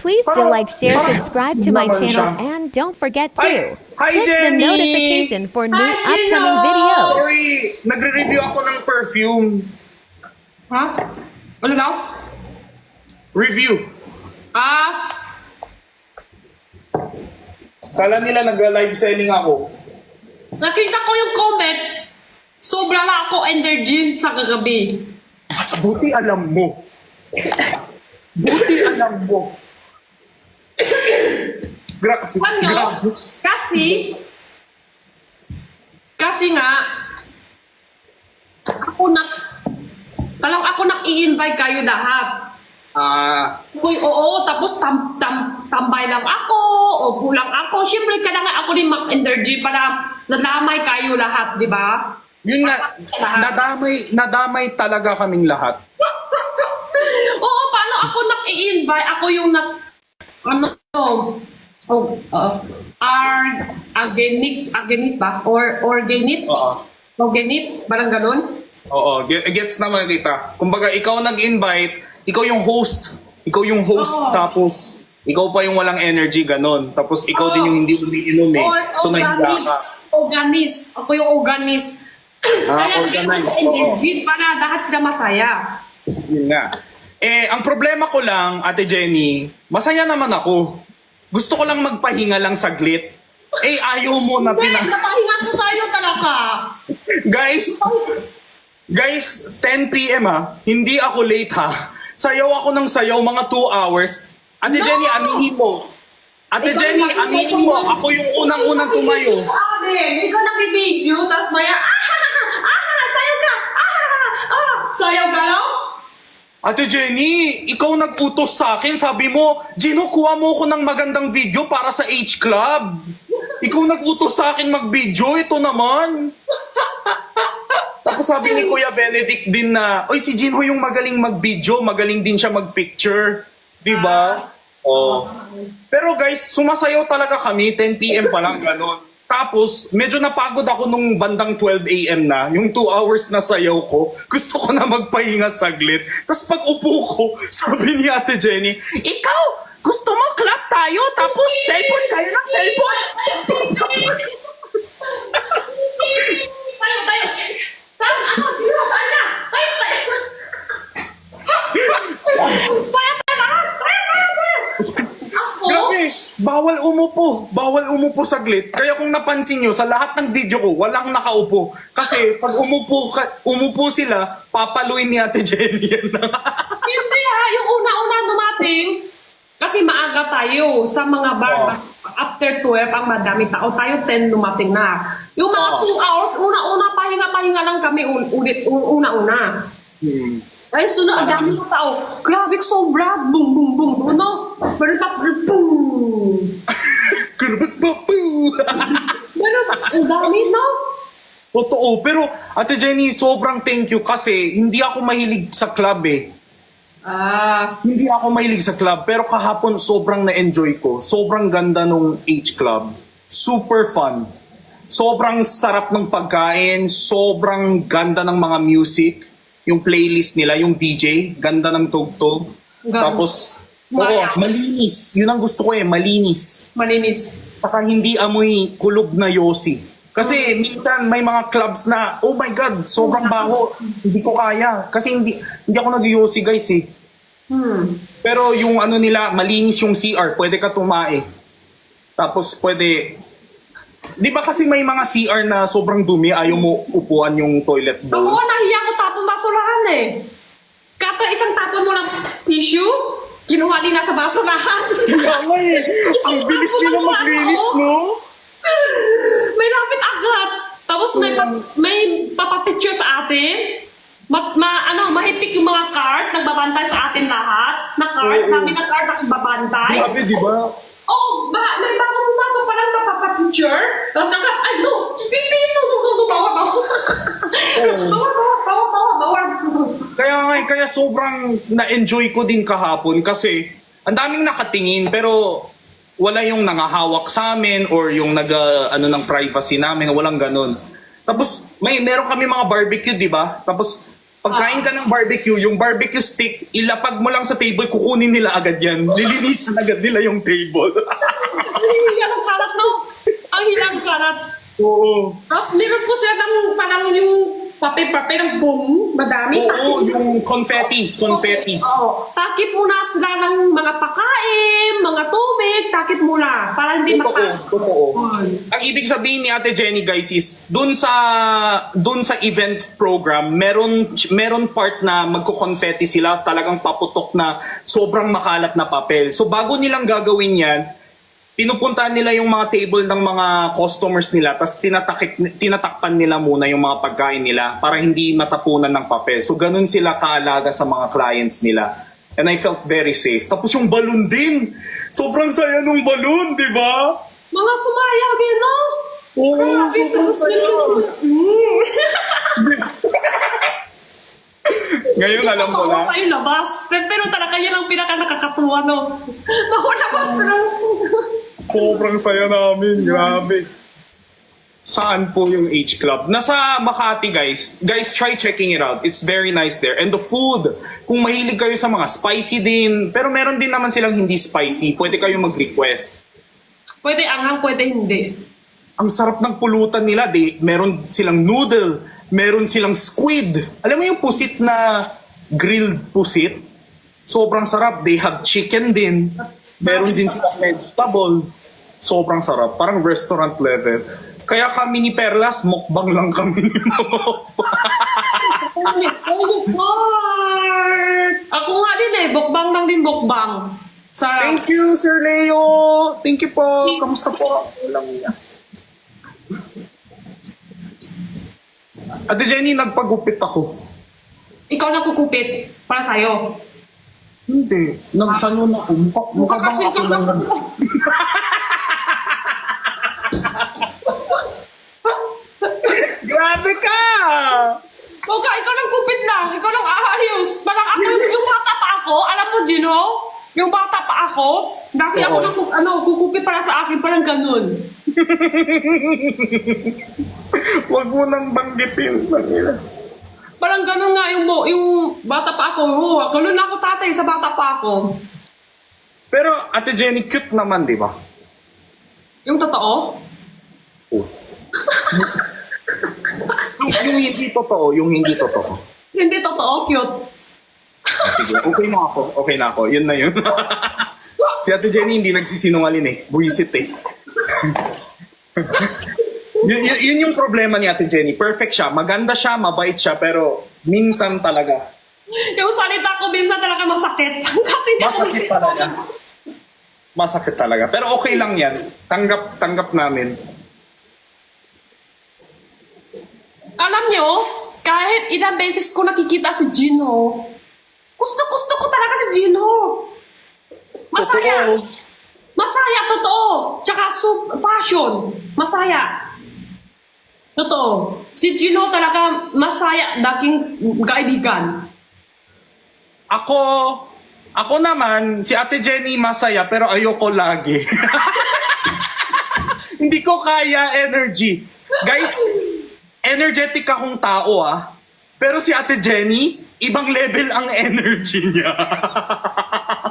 Please do Parang- like, share, parang- subscribe to my naman channel, siya. and don't forget Hi! to Hi, click the Jenny! notification for new Hi, Gino! upcoming videos. Sorry, nagre-review ako ng perfume. Ha? Ano daw? Review. Ah, Kala nila nag-live selling ako. nakita ko yung comment. Sobra na ako energy sa kagabi. Buti alam mo. Buti alam mo. Ano? Kasi nga, ako nak-i-invite kayo lahat. Uy, oo, tapos tambay lang ako, o pulang ako. Siyempre, kailangan ako din mag-energy para nadamay kayo lahat, di ba? Yun nga, nadamay talaga kaming lahat. Oo, paano ako nak-i-invite? Ako yung Agenit ba? Organit? Oo. Organit? Parang ganun? Oo, gets naman kita. Kumbaga, ikaw nag-invite, ikaw yung host. Ikaw yung host, Oo. tapos ikaw pa yung walang energy, ganon. Tapos ikaw din yung hindi umiinom eh. So nahiya ka. Organis. Ako yung organis. Kaya organize, energy para lahat sila masaya. Yun nga. Ang problema ko lang, Ate Jenny, masaya naman ako. Gusto ko lang magpahinga lang saglit. Ayaw mo na Hindi, nakahinga ko tayo talaga. Guys, 10 p.m. Hindi ako late Sayaw ako ng sayaw mga 2 hours. Ate No! Jenny, aminin mo. Ate Ikaw Jenny, yung aminin mo. Ako yung unang-unang tumayo. Ikaw nag-video, tapos maya, sayaw ka, sayaw ka lang? Ate Jenny, ikaw nag-utos sa akin. Sabi mo, Gino, kuha mo ko ng magandang video para sa H Club. Ikaw nag-utos sa akin mag-video. Ito naman. Tapos sabi ni Kuya Benedict din na, oy, si Gino yung magaling mag-video. Magaling din siya mag-picture. Diba? Oh. Pero guys, sumasayaw talaga kami. 10 p.m. pa lang, gano'n. Tapos, medyo napagod ako nung bandang 12 a.m. na. Yung 2 hours na sayaw ko, gusto ko na magpahinga saglit. Tapos pag upo ko, sabi ni Ate Jenny, ikaw, gusto mo clap tayo? Tapos cellphone kayo ng cellphone? Tayo. Saan? Ano? Sino? Saan ka? Tayo. Ako? Grabe, bawal umupo. Bawal umupo saglit. Kaya kung napansin nyo, sa lahat ng video ko, walang nakaupo. Kasi pag umupo sila, papaluin ni Ate Jenny yan. Hindi yung una-una dumating, kasi maaga tayo sa mga bar. After 12, ang madami tao. Tayo 10 dumating na. Yung mga 2 hours, una-una, pahinga lang kami una-una. Ay, sunod, ang dami ng tao. Grabe, sobra. Boom, boom, boom. Ano? Barita, boom. Pero, ang dami, no? Totoo, pero Ate Jenny, sobrang thank you kasi hindi ako mahilig sa club eh. Hindi ako mahilig sa club, pero kahapon sobrang na-enjoy ko. Sobrang ganda nung H Club. Super fun. Sobrang sarap ng pagkain, sobrang ganda ng mga music. Yung playlist nila, yung DJ, ganda ng tugtog. Ganda. Tapos, malinis. Yun ang gusto ko malinis. Malinis. Saka hindi amoy kulob na yosi. Kasi minsan may mga clubs na, oh my God, sobrang baho. Hindi ko kaya. Kasi hindi ako nag-yosi guys eh. Pero yung ano nila, malinis yung CR, pwede ka tumae. Tapos pwede, di ba kasi may mga CR na sobrang dumi, ayaw mo upuan yung toilet Ako, bowl? nahiya ko tapon basurahan eh. Kata isang tapon mo ng tissue, kinuha din nasa basurahan. Kaya nga eh, ang bilis nila maglinis, no? May lapit agad. Tapos may papapicture sa atin. Mahipik yung mga card, nagbabantay sa atin lahat. Na card, Oo. namin na card nagbabantay. Grabe, di ba? May bago pumasok pa lang papapicture. Tapos pipi mo, bawa. Bawa. Kaya sobrang na-enjoy ko din kahapon kasi ang daming nakatingin pero wala yung nangahawak sa amin or yung ng privacy namin, walang ganun. Tapos meron kami mga barbecue, di ba? Tapos Pagkain ka ng barbecue, yung barbecue stick, ilapag mo lang sa table, kukunin nila agad yan. Lilinisan agad nila yung table. Yan ang karat, no? Ang hilang karat. Oo. Tapos meron po sila ng parang yung pape-pape ng boom, madami. Oo, yung confetti. Oo. Takip muna sila ng mga pakain, mga tubig, takip muna para hindi Totoo. Ang ibig sabihin ni Ate Jenny, guys, is dun sa event program, meron part na magko-confetti sila, talagang paputok na sobrang makalat na papel. So bago nilang gagawin yan, pinupuntahan nila yung mga table ng mga customers nila, tapos tinatakpan nila muna yung mga pagkain nila para hindi matapunan ng papel. So ganun sila kaalaga sa mga clients nila. And I felt very safe. Tapos yung balloon din. Sobrang saya nung balloon, di ba? Mga sumayag, eh, no? Oo, Grabe, sobrang tapos saya. Ngayon alam mo na. Tayo labas. Pero talaga yan ang pinaka nakakatuwa, no? Mahulabas na lang. Sobrang saya namin, grabe. Saan po yung H Club? Nasa Makati, guys. Guys, try checking it out. It's very nice there. And the food, kung mahilig kayo sa mga spicy din, pero meron din naman silang hindi spicy, pwede kayo mag-request. Pwede anghang, pwede hindi. Ang sarap ng pulutan nila. Meron silang noodle, meron silang squid. Alam mo yung pusit na grilled pusit? Sobrang sarap. They have chicken din. Meron din silang vegetable. Sobrang sarap. Parang restaurant level. Kaya kami ni Perlas, mukbang lang kami ni Mokbang. Ako nga din eh, bukbang lang din bukbang. Sarap. Thank you, Sir Leo. Thank you po. Kamusta po? Walang niya. Ate Jenny, nagpagupit ako. Ikaw na kukupit para sa'yo. Hindi. Nagsalon ako. Mukha bang ako lang nag... Grabe ka! Okay, ikaw lang kupit lang. Ikaw lang aayos. Parang ako, yung bata pa ako, alam mo, Gino? Yung bata pa ako, dahil ako lang kukupit para sa akin, parang ganun. Huwag mo nang banggitin. Parang ganun nga yung bata pa ako. Ganun na ako tatay sa bata pa ako. Pero Ate Jenny, cute naman, di ba? Yung totoo? Oh. yung hindi totoo, Hindi totoo, cute. Sige, okay na ako. Yun na yun. Si Ate Jenny hindi nagsisinungaling eh. Buisit eh. yun yung problema ni Ate Jenny. Perfect siya. Maganda siya, mabait siya, pero minsan talaga. Yung salita ko minsan talaga masakit. Kasi Masakit talaga. Pero okay lang yan. Tanggap namin. Alam nyo, kahit ilang beses ko nakikita si Gino, gusto ko talaga si Gino. Masaya. Totoo. Masaya, totoo. Tsaka fashion. Masaya. Totoo. Si Gino talaga masaya, daking kaibigan. Ako naman, si Ate Jenny masaya, pero ayoko lagi. Hindi ko kaya energy. Guys, energetic akong tao Pero si Ate Jenny, ibang level ang energy niya.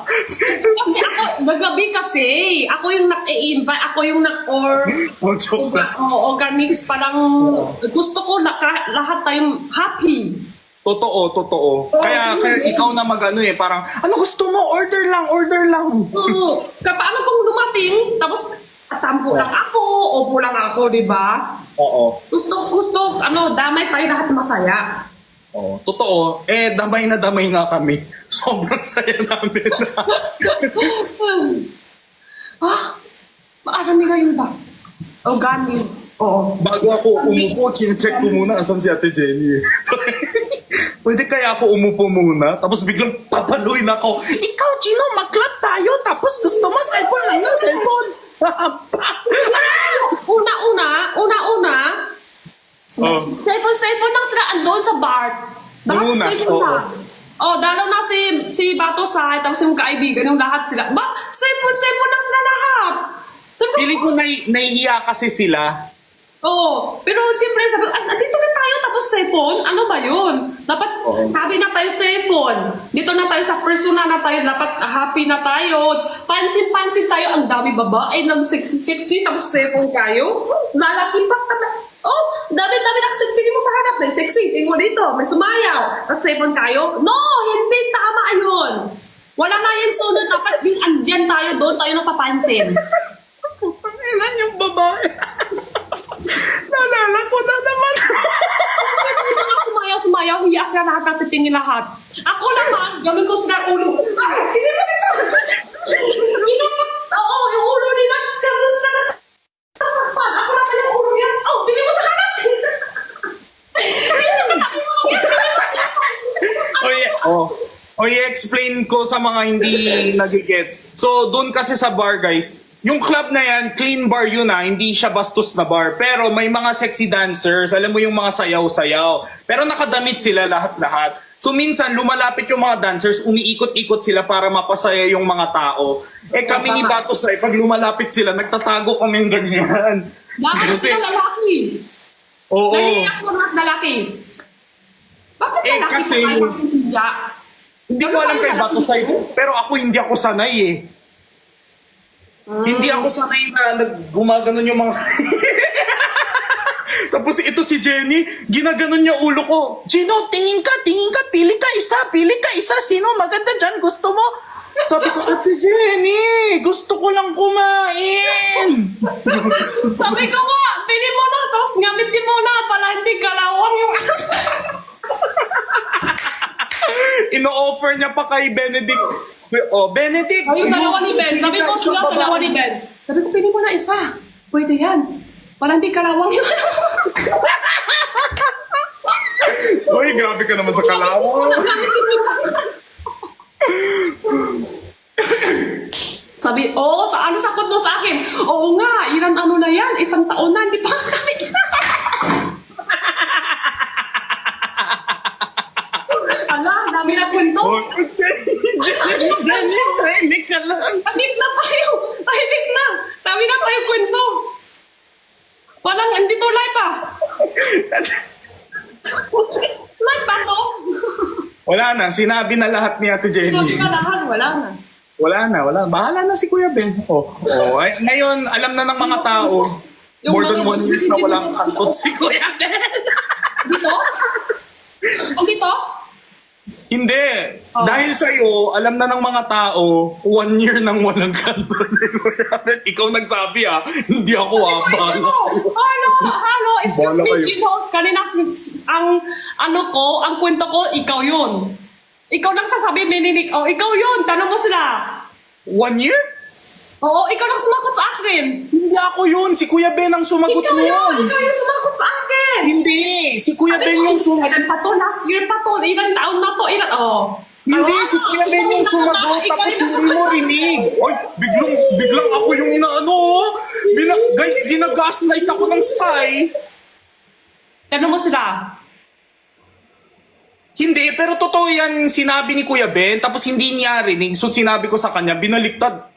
Kasi ako, nagabi kasi, ako yung nag-i-invite, ako yung organics, parang gusto ko lahat tayong happy. Totoo. Kaya ikaw na mag-ano parang, ano gusto mo? Order lang. Paano kung dumating, tapos tampo lang ako, opo lang ako, di ba? Oo. Gusto, damay tayo lahat masaya. Oo. Totoo. Damay na damay nga kami. Sobrang saya namin. Maarami kayo ba? Organic. Oo. Bago ako umupo, chinecheck ko muna asan si Ate Jenny. Pwede kaya ako umupo muna, tapos biglang papaluin ako. Ikaw, Gino, mag-club tayo, tapos gusto mo cellphone lang na cellphone. Una-una, cellphone lang sila andun sa bar. Una, Cellphone lang. Dalaw na si Bato Sai, tapos yung kaibigan, yung lahat sila. Cellphone lang sila lahat. Feeling ko nahihiya kasi sila. Oo. Pero siyempre, sabi ko, dito na tayo tapos cellphone? Ano ba yun? Dapat, happy na tayo cellphone. Dito na tayo sa persona na tayo. Dapat happy na tayo. Pansin-pansin tayo. Ang dami babae ng sexy-sexy tapos cellphone kayo. Lalaki pa. Oh, dami-dami na sexy mo sa harap. May sexy. Tingin mo dito. May sumayaw. Tapos cellphone kayo. No! Hindi tama yun. Wala na yan sunod. Dapat yung andyan tayo doon. Tayo napapansin. Ilan yung babae? Nalala ko na naman. Sumayaw, hiya sila lahat, natitingin lahat. Ako naman, gawin ko sila ulo. Tingin mo dito! Oo, yung ulo nila, gawin sila na. Ako naman yung ulo niya. Oh, tingin mo sa harap! I-explain ko sa mga hindi nagigets. So, doon kasi sa bar, guys, yung club na yan, clean bar yun hindi siya bastos na bar. Pero may mga sexy dancers, alam mo yung mga sayaw-sayaw. Pero nakadamit sila lahat-lahat. So minsan, lumalapit yung mga dancers, umiikot-ikot sila para mapasaya yung mga tao. Eh kami ni Batosay, pag lumalapit sila, nagtatago kami ng ganyan. Bakit sila lalaki? Oo. Nahiyak sa mga lalaki. Bakit lalaki kasi pa kayo hiya? hindi ko alam kay Batosay, pero ako hindi ako sanay eh. Hindi ako sanay na gumaganon yung mga... Tapos ito si Jenny, ginaganon niya ulo ko. Gino, tingin ka, pili ka isa, sino maganda dyan, gusto mo? Sabi ko, Ate Jenny, gusto ko lang kumain. Sabi ko nga, pili mo na, tapos ngamitin mo na, para hindi kalawang yung... Ino-offer niya pa kay Benedict. Oh, Benedict! Ay, yung dalawa ni Ben. Sabi ko sila, dalawa ni Ben. Sabi ko, pili mo na isa. Pwede yan. Para hindi kalawang yun. Uy, grabe ka naman sa kalawang. Sabi, sa ano sakot mo sa akin? Oo nga, ilang ano na yan, 1 taon na, hindi pa kami. Ala, dami na kwento. Jenny, tahimik ka lang. Tahimik na tayo. Dami na tayo kwento. Walang, hindi to live pa. Live pa to? Wala na, sinabi na lahat ni Ate Jenny. Sinabi na lahat, wala na. Wala. Bahala na si Kuya Ben. Ay, ngayon, alam na ng mga tao, more than 1 years na walang kantot si Kuya Ben. Dito? Dito? Hindi. Dahil sa'yo, alam na ng mga tao, 1 year nang walang kantot ni Kuya Ben. Ikaw nagsabi hindi ako bahala. Hello, excuse Bahala me, kayo. Gino. Kanina, ang kwento ko, ikaw yun. Ikaw nang sasabi, mininik, ikaw yun, tanong mo sila. 1 year? Oo, ikaw nang sumakot sa akin. Hindi ako yun. Si Kuya Ben ang sumagot Ikaw nun. yung sumakot sa akin. Hindi. Si Kuya Ben yung sumagot. Ilan pa to? Last year pa to. Ilan taon na to? Hindi, si Kuya Ben yung sumagot. Tapos hindi mo rinig. Oy, biglang ako yung inaano. Guys, ginagaslight ako ng Sky. Tanong mo sila. Hindi, pero totoo yan, sinabi ni Kuya Ben, tapos hindi niya rinig. So sinabi ko sa kanya, binaliktad.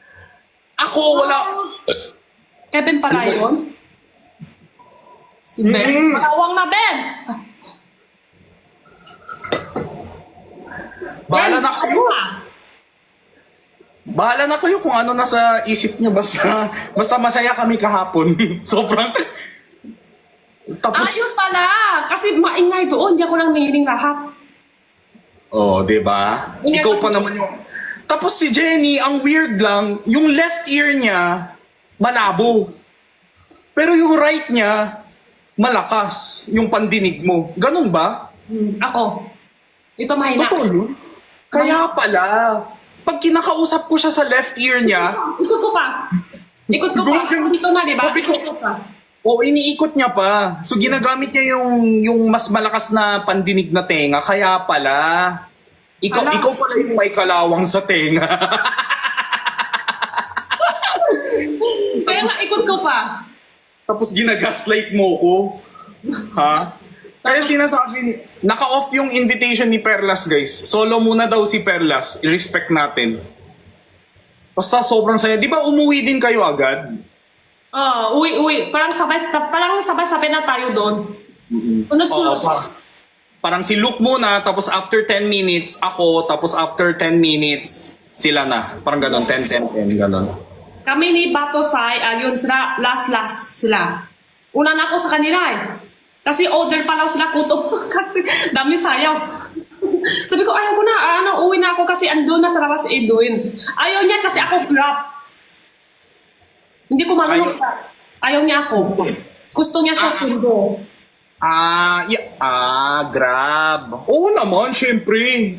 Ako, wala. Kevin pala yun? Si Ben? Malawang na Ben! Bahala Ben, na kayo. Bahala na kayo kung ano nasa isip niyo. Basta masaya kami kahapon. Sobrang... Tapos... Ayun pala! Kasi maingay doon, di ako lang nangiling lahat. di ba? Ingat Ikaw ako. pa naman yung... Tapos si Jenny, ang weird lang, yung left ear niya, malabo. Pero yung right niya, malakas. Yung pandinig mo. Ganun ba? Ako. Ito mahina. Totoo yun? Kaya pala, pag kinakausap ko siya sa left ear niya, Ikot ko pa. Ito na, di ba? Ikot ko pa. iniikot niya pa. So ginagamit niya yung mas malakas na pandinig na tenga. Kaya pala, Ala. ikaw pala yung may kalawang sa tenga. Kaya nga, ikot ko pa. Tapos ginagaslight mo ko. Ha? Kaya sinasabi naka-off yung invitation ni Perlas, guys. Solo muna daw si Perlas. I-respect natin. Basta sobrang saya. Di ba umuwi din kayo agad? Uwi. Parang sabay-sabay na tayo doon. Oo, Sunod-sunod. parang si Luke muna, tapos after 10 minutes, ako, tapos after 10 minutes, sila na. Parang ganon, 10, ganon. Kami ni Batosay, yun sila, last sila. Una na ako sa kanila eh. Kasi order pa lang sila kuto. Kasi dami sayaw. Sabi ko, ayaw ko na, uwi na ako kasi andun na sa labas si Edwin. Ayaw niya kasi ako grab. Hindi ko marunong grab. Ayaw niya ako. Gusto niya siya sundo. Grab. Oo naman, syempre.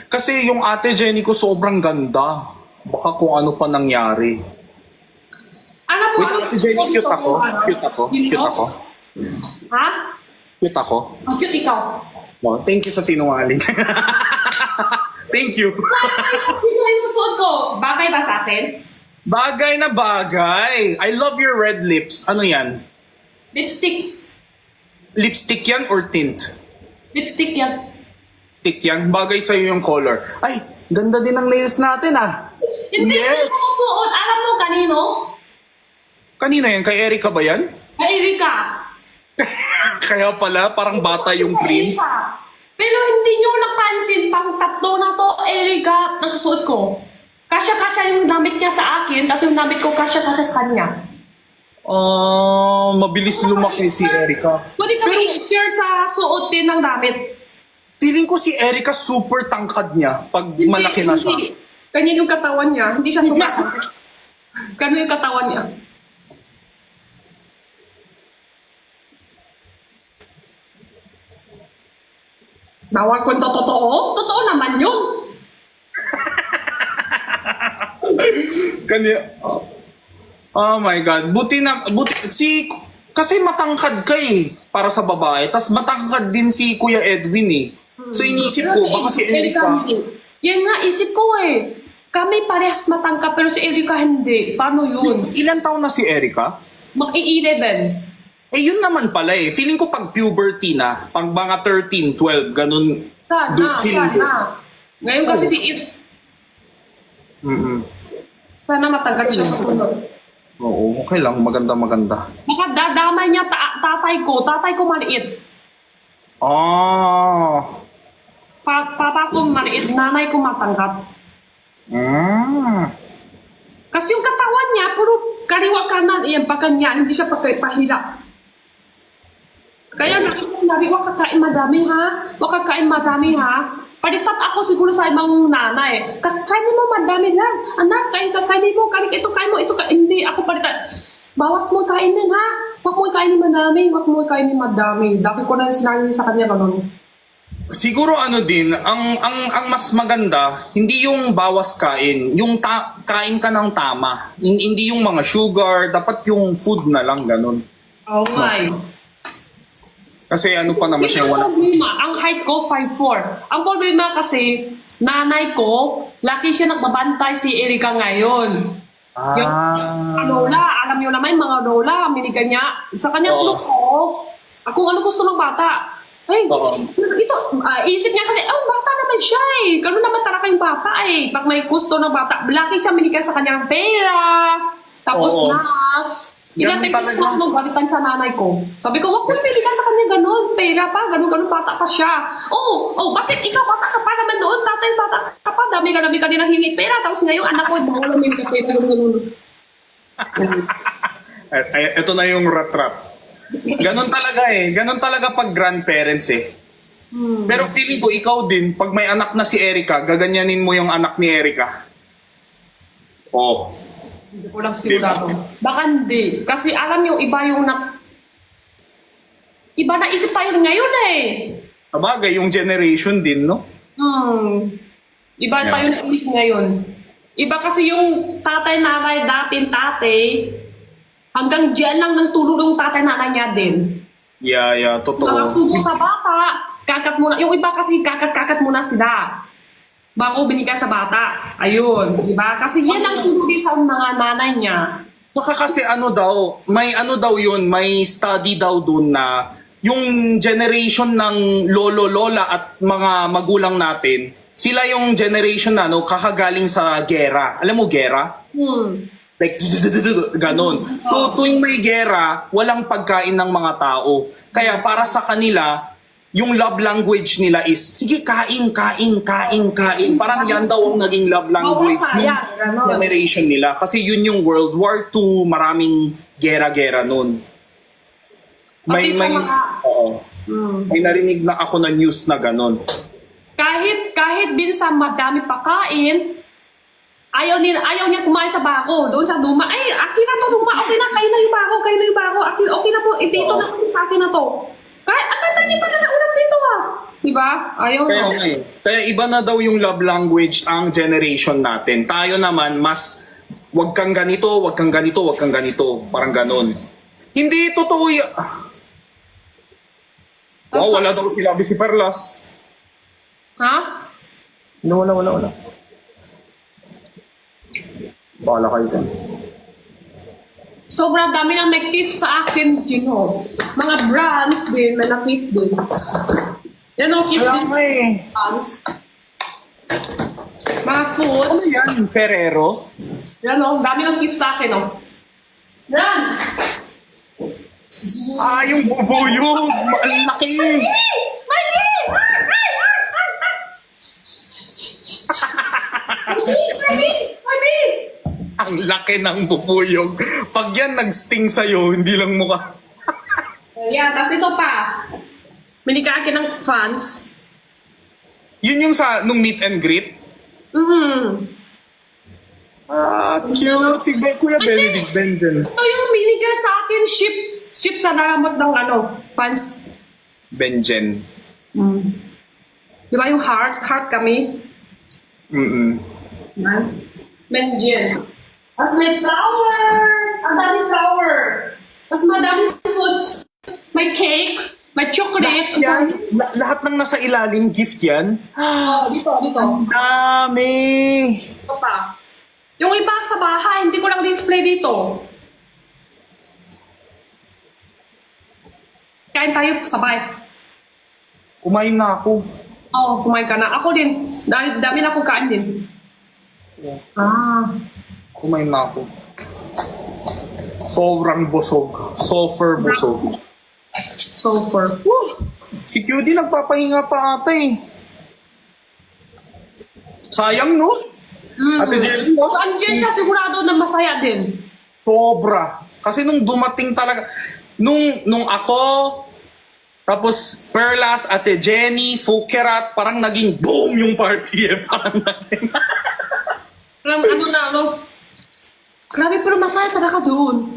Kasi yung ate Jenny ko sobrang ganda. Baka kung ano pa nangyari. Alam mo, Wait, ate Jenny, cute ako. Cute ako. Cute ako. Ha? Cute ako. Ang cute ikaw. Oh, thank you sa sinungaling. Thank you. Sino yung susunod ko? Bagay ba sa akin? Bagay na bagay. I love your red lips. Ano yan? Lipstick. Lipstick yan or tint? Lipstick yan. Tint yan? Bagay sa'yo yung color. Ay, ganda din ng nails natin ah. Hindi Yes. ko susuot. Alam mo kanino? Kanina yan? Kay Erica ba yan? Kay Erika. Kaya pala, parang bata yung prince. Erika. Pero hindi nyo napansin, pang tatlo na to, Erika, nasusuot ko. Kasya-kasya yung damit niya sa akin, tapos yung damit ko kasya-kasya sa kanya. Mabilis lumaki si Erica. Pwede kami i-share sa suotin ng damit. Feeling ko si Erica super tangkad niya pag malaki na siya. Hindi. Kanya yung katawan niya, hindi siya sumakit. Kanya yung katawan niya. Bawal kwento totoo? Totoo naman yun. Kanya, oh my God. Kasi matangkad ka eh, para sa babae. Tapos matangkad din si Kuya Edwin eh. So inisip ko, baka si Erica. Yan nga, isip ko eh. Kami parehas matangkad pero si Erika hindi. Paano yun? Ilan taon na si Erica? Mag-i-11. Eh yun naman pala eh. Feeling ko pag puberty na, pag mga 13, 12, ganun. Feeling ko. Sana. Ngayon kasi sana matangkad siya sa sunod. Oo, okay lang. Maganda. Baka dadamay niya tatay ko. Tatay ko maliit. Papa ko maliit. Nanay ko matangkad. Kasi yung katawan niya, puro kaliwa kanan. Iyan, pa kanya. Hindi siya pahila. Kaya sinabi, wag kakain madami ha. Wag kakain madami ha. Palitat ako siguro sa ibang nanay. Kainin mo madami lang. Anak, kainin mo. Kain mo. Hindi, ako palitat. Bawas mo kainin ha. Wag mo kainin madami. Dami ko na sinabi sa kanya ganun. Siguro ano din, ang mas maganda, hindi yung bawas kain, yung kain ka ng tama. Hindi yung mga sugar, dapat yung food na lang ganun. Oh my. Kasi ano pa naman siya, wala. Ang height ko, 5'4". Ang problema kasi, nanay ko, laki siya nagbabantay si Erika ngayon. Yung lola, alam niyo naman, mga lola, minigan niya. Sa kanya, Oo. ko, kung ano gusto ng bata. Ay, isip niya kasi, bata naman siya eh. Ganun naman talaga yung bata eh. Pag may gusto ng bata, laki siya minigan sa kanyang pera. Tapos Oo. snacks. Ilang Ganun beses talaga. na galitan sa nanay ko. Sabi ko, wag mo pilihan sa kanya ganun. Pera pa, ganun, bata pa siya. Bakit ikaw bata ka pa naman doon? Tatay, bata ka pa. Dami ka nilang hingi pera. Tapos ngayon, anak ko, bawal namin ka pera. Ganun. Ito na yung rat-trap. Ganon talaga eh. Ganon talaga pag grandparents eh. Pero feeling ko, ikaw din, pag may anak na si Erica, gaganyanin mo yung anak ni Erica. Hindi ko lang sigurado. Baka hindi. Kasi alam niyo, iba na isip tayo ngayon eh. Sabagay, yung generation din, no? Iba Yeah. tayo na isip ngayon. Iba kasi yung tatay-nanay, dating tatay, hanggang dyan lang ng tulog ng tatay-nanay niya din. Yeah, Mga totoo. subo sa bata, kakat muna. Yung iba kasi kakat muna sila. Bago binigay sa bata. Ayun, di ba? Kasi yan ang tulugin sa mga nanay niya. Saka kasi may yun, may study daw dun na yung generation ng lolo-lola at mga magulang natin, sila yung generation na kakagaling sa gera. Alam mo gera? Like, ganon. So, tuwing may gera, walang pagkain ng mga tao. Kaya para sa kanila, yung love language nila is, sige, kain. Parang yan daw ang naging love language ng sayang, ganon. generation nila. Kasi yun yung World War II, maraming gera-gera nun. Pati sa mga... May narinig na ako na news na ganon. Kahit minsan madami pakain, ayaw niya kumain sa bako. Doon sa duma, ay, akin na to, duma. Okay na, kayo na yung bako. Akin, okay na po, dito na sa akin na to. Kahit, ang tanya pa na ulam dito ah. Diba? Ayaw Kaya na. nga eh. Kaya iba na daw yung love language ang generation natin. Tayo naman, mas wag kang ganito. Parang ganon. Hindi totoo y- Wow, wala daw sinabi si Perlas. Ha? No, wala. Bahala kayo dyan. Sobrang dami nang nag-gift sa akin, Gino. Mga brands din, may nag-gift din. Yan o, gift din. Brands. Mga foods. Ano yan? Ferrero? Yan o, dami nang gift sa akin o. Yan! Ah, yung bubuyog! Ang laki! Ang laki ng bubuyog. Pag yan nag-sting sa'yo, hindi lang mukha. Yan, tapos ito pa. Mini ka akin ng fans. Yun yung sa nung meet and greet. Ah, cute. Si Kuya Benedict Benjen. Ito yung binigay sa akin, ship sa naramot ng fans. Benjen. Di ba yung heart kami? Yan. Menjen. Tapos may flowers! Ang daming flower! Tapos madaming foods. May cake, may chocolate. Yan. Lahat ng nasa ilalim, gift yan. Dito. Ang dami. Ito pa. Yung iba sa bahay, hindi ko lang display dito. Kain tayo sabay. Kumain na ako. Oo, kumain ka na. Ako din. Dami na ako kain din. Kumain na ako. Sobrang busog. Super busog. Super. Woo! Si QD nagpapahinga pa ata eh. Sayang no? Ate Jelly, no? Andiyan siya sigurado na masaya din. Sobra. Kasi nung dumating talaga, nung ako, tapos Perlas, Ate Jenny, Fukerat, parang naging boom yung party eh. Parang natin. Grabe, pero masaya talaga doon.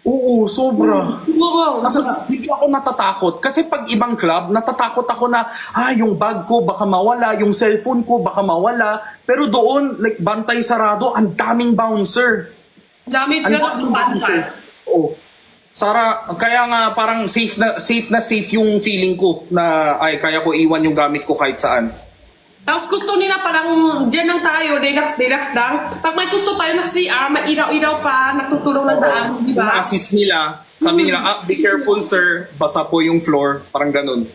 Oo, sobra. Oo, Tapos hindi ako natatakot. Kasi pag ibang club, natatakot ako na, yung bag ko baka mawala, yung cellphone ko baka mawala. Pero doon, like bantay sarado, ang daming bouncer. Dami Ang sila daming ng bouncer. Oo. Sara, kaya nga parang safe na safe yung feeling ko na kaya ko iwan yung gamit ko kahit saan. Tapos gusto nila parang dyan lang tayo, relax lang. Pag may gusto tayo na CR, may ilaw-ilaw pa, natutulong ng daan, di ba? Assist nila. Sabi nila, be careful sir, basa po yung floor. Parang ganun.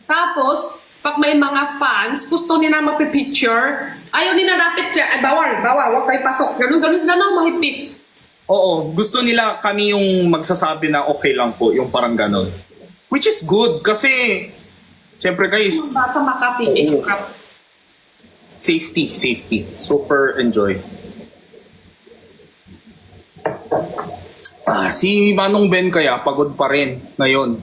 Tapos, pag may mga fans, gusto nila magpipicture, ayaw nila rapid siya, ay bawal, huwag tayo pasok. Ganun sila na mahipit. Oo, gusto nila kami yung magsasabi na okay lang po, yung parang ganun. Which is good kasi, syempre guys, Basta Makati, safety. Super enjoy. Si Manong Ben kaya, pagod pa rin ngayon.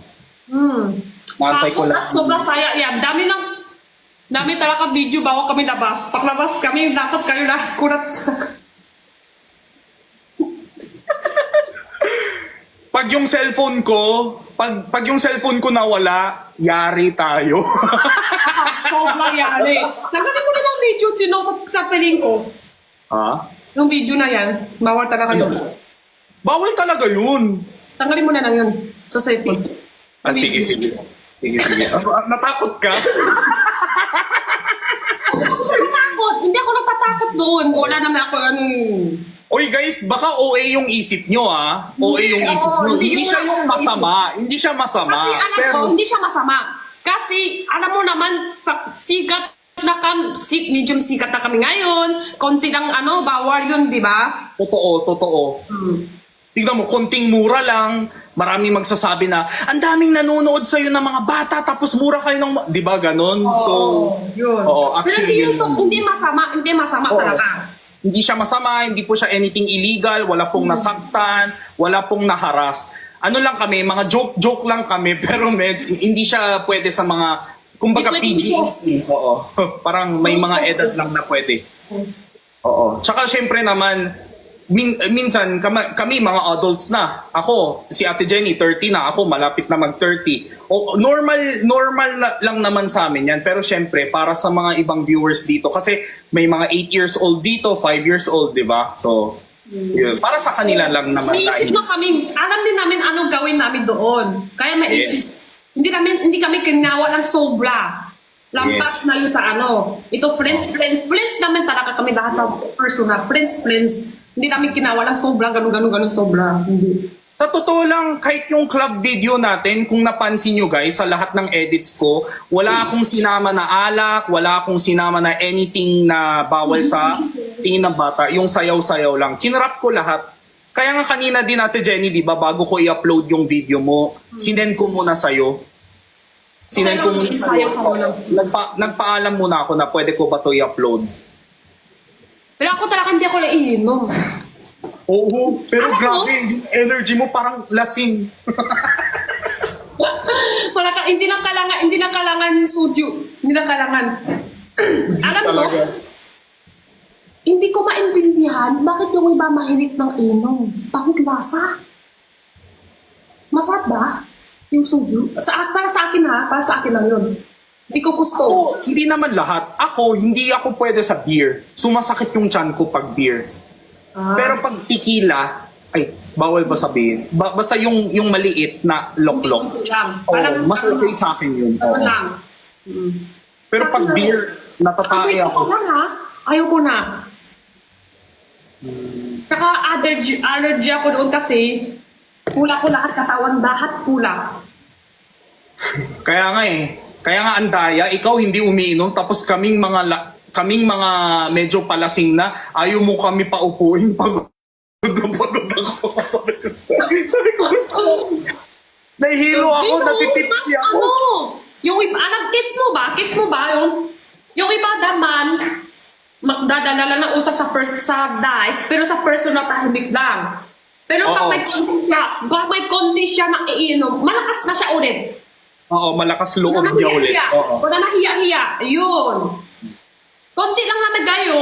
Mantay ko lang. Sobrang saya yan. Dami talaga video bago kami labas. Paglabas kami, dapat kayo lahat kurat. Pag yung cellphone ko nawala, yari tayo. Sobrang yari. Nagdagan mo na ng video, Chino, sa piling ko. Ha? Yung video na yan, bawal talaga yun. Bawal talaga yun. Tanggalin mo na lang yun sa cellphone. Sige. Natakot ka? Hindi ako natatakot doon. Wala naman ako Oy guys, baka OA yung isip nyo OA yung isip nyo. Hindi siya yung masama. Hindi siya masama. Kasi alam ko, hindi siya masama. Kasi, alam mo naman, sigat na medyo sikat na kami ngayon. Konti lang bawal yun, di ba? Totoo. Tignan mo, konting mura lang, marami magsasabi na, ang daming nanonood sa'yo ng mga bata, tapos mura kayo ng... Di ba ganon? Yun. Oo, Pero actually, yun. hindi masama Oo. talaga. Hindi siya masama, hindi po siya anything illegal, wala pong nasaktan, wala pong naharas. Ano lang kami, mga joke lang kami, pero hindi siya pwede sa mga, kumbaga Hindi pwede PG. Oo. Parang may mga edad lang na pwede. Oo. Tsaka syempre naman, minsan kami mga adults na. Ako, si Ate Jenny 30 na, ako malapit na mag-30. O normal lang naman sa amin 'yan, pero syempre para sa mga ibang viewers dito kasi may mga 8 years old dito, 5 years old, 'di ba? So, yun. Para sa kanila lang naman. Naisip na kami, alam din namin anong gawin namin doon. Kaya maisip, hindi kami kinawa ng sobra. Lampas na yun sa Ito, friends naman talaga kami lahat sa personal. Friends. Hindi namin kinawa ng sobra, ganun sobra. Hindi. Sa totoo lang, kahit yung club video natin, kung napansin nyo guys, sa lahat ng edits ko, wala akong sinama na alak, wala akong sinama na anything na bawal sa tingin ng bata. Yung sayaw-sayaw lang. Kinrap ko lahat. Kaya nga kanina din Ate Jenny, di ba, bago ko i-upload yung video mo, sinend ko muna sa'yo. Sinend ko muna sa'yo. Nagpaalam muna ako na pwede ko ba to i-upload. Pero ako talaga hindi ako naiinom. Oo, pero Alam mo? grabe, yung energy mo parang lasing. Hindi lang kailangan suju. Hindi lang kailangan. Alam mo, Talaga. hindi ko maintindihan bakit yung iba mahilig ng inom. Bakit lasa? Masarap ba? Yung suju? Para sa akin para sa akin lang yun. Hindi ko gusto. Ako, hindi naman lahat. Hindi ako pwede sa beer. Sumasakit yung tiyan ko pag beer. Pero pag tequila, bawal ba sabihin? Basta yung maliit na loklok. Hindi lang. Oo, mas okay sa akin yun. Oo. lang. Pero pag beer, natatake Ayaw ko ako. na. Ayaw ko na. Saka allergy ako doon kasi pula ko lahat katawan, lahat pula. Kaya nga ang daya, ikaw hindi umiinom, tapos kaming mga medyo palasing na, ayaw mo kami paupuin pag pagod ako. Sabi ko, gusto ko. Nahihilo ako, natitipsy ako. Yung iba, gets mo ba? Yung iba naman, magdadala lang ng usap sa live, pero sa personal tahimik lang. Pero Oo. pag may konti siya na iinom, malakas na siya ulit. Oo, malakas loob niya ulit. Oo. Wala na hiya-hiya. Yun. Konti lang naman kayo.